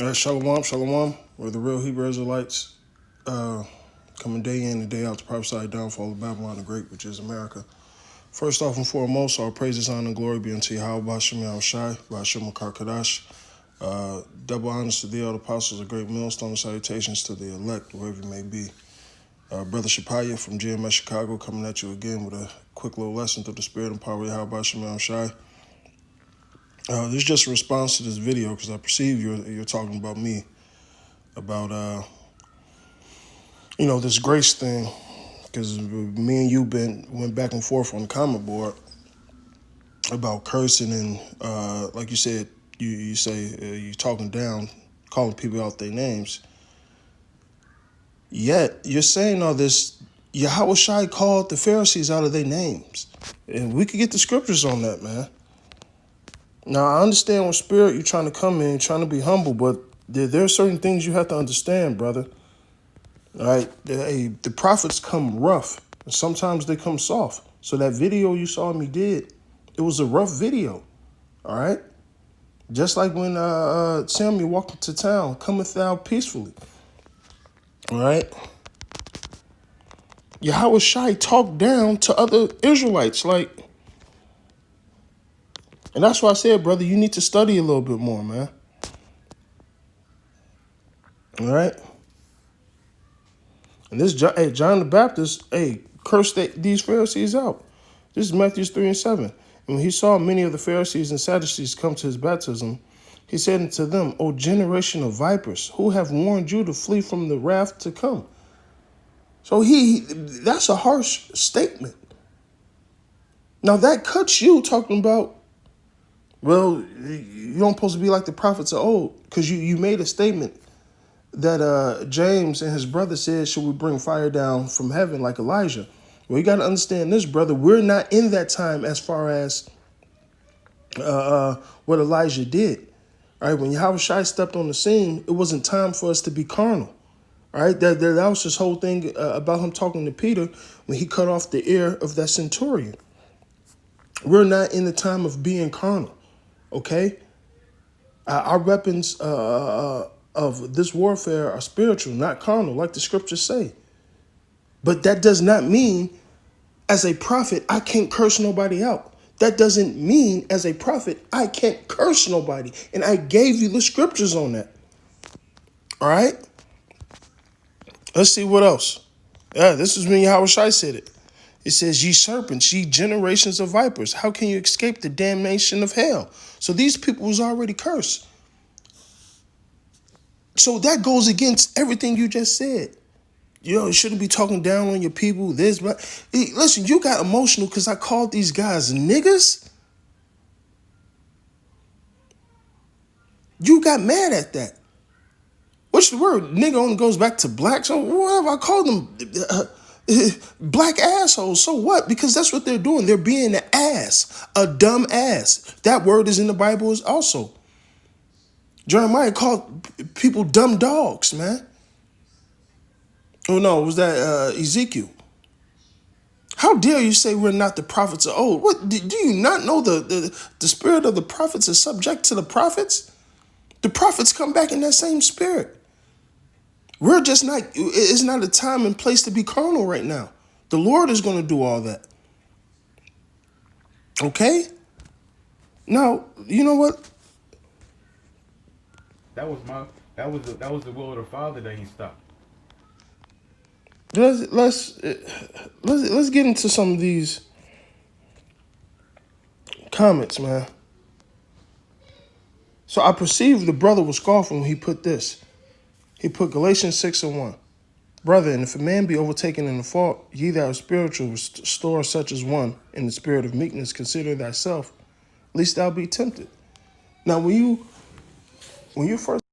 Shalom, shalom. We're the real Hebrew Israelites, coming day in and day out to prophesy downfall of Babylon the Great, which is America. First off and foremost, all praises, honor, and glory be unto Yahweh, Ba'ashem Yahushai, Ba'ashem Kadash. Double honors to the elder apostles, a great millstone, salutations to the elect, wherever you may be. Brother Shapaya from GMS Chicago coming at you again with a quick little lesson through the spirit and power of Yahweh, Ba'ashem Yahushai. This is just a response to this video because I perceive you're talking about me, about this grace thing, because me and you went back and forth on the comment board about cursing and like you said, you say you talking down, calling people out their names. Yet you're saying all this. Yahweh Shai called the Pharisees out of their names, and we could get the scriptures on that, man. Now, I understand what spirit you're trying to come in, trying to be humble, but there are certain things you have to understand, brother. All right? The prophets come rough, and sometimes they come soft. So that video you saw me did, it was a rough video, all right? Just like when Samuel walked into town, cometh thou peacefully, all right? Yahweh Shai talked down to other Israelites, and that's why I said, brother, you need to study a little bit more, man. All right? And this John the Baptist, cursed these Pharisees out. This is Matthew 3:7. And when he saw many of the Pharisees and Sadducees come to his baptism, he said unto them, O generation of vipers, who have warned you to flee from the wrath to come? So that's a harsh statement. Now that cuts you talking about, well, you don't supposed to be like the prophets of old, because you made a statement that James and his brother said, should we bring fire down from heaven like Elijah? Well, you got to understand this, brother. We're not in that time as far as what Elijah did. All right, when Yahweh Shai stepped on the scene, it wasn't time for us to be carnal. All right, that was this whole thing about him talking to Peter when he cut off the ear of that centurion. We're not in the time of being carnal, okay? Our weapons of this warfare are spiritual, not carnal, like the scriptures say. But that does not mean, as a prophet, I can't curse nobody out. That doesn't mean, as a prophet, I can't curse nobody. And I gave you the scriptures on that. All right? Let's see what else. Yeah, this is when Yahweh Shai said it. It says, ye serpents, ye generations of vipers, how can you escape the damnation of hell? So these people was already cursed. So that goes against everything you just said. You shouldn't be talking down on your people. Listen, you got emotional because I called these guys niggas. You got mad at that. What's the word? Nigga only goes back to black. So whatever, I call them black assholes. So what? Because that's what they're doing. They're being an ass, a dumb ass. That word is in the Bible also. Jeremiah called people dumb dogs, man. Oh, no, was that Ezekiel? How dare you say we're not the prophets of old? What, do you not know the spirit of the prophets is subject to the prophets? The prophets come back in that same spirit. We're just not, it's not a time and place to be carnal right now. The Lord is going to do all that. Okay? Now, you know what? That was the will of the Father that he stopped. Let's get into some of these comments, man. So I perceived the brother was scoffing when he put this. He put Galatians 6:1. Brother, and if a man be overtaken in a fault, ye that are spiritual, restore such as one in the spirit of meekness, consider thyself, lest thou be tempted. Now, when you first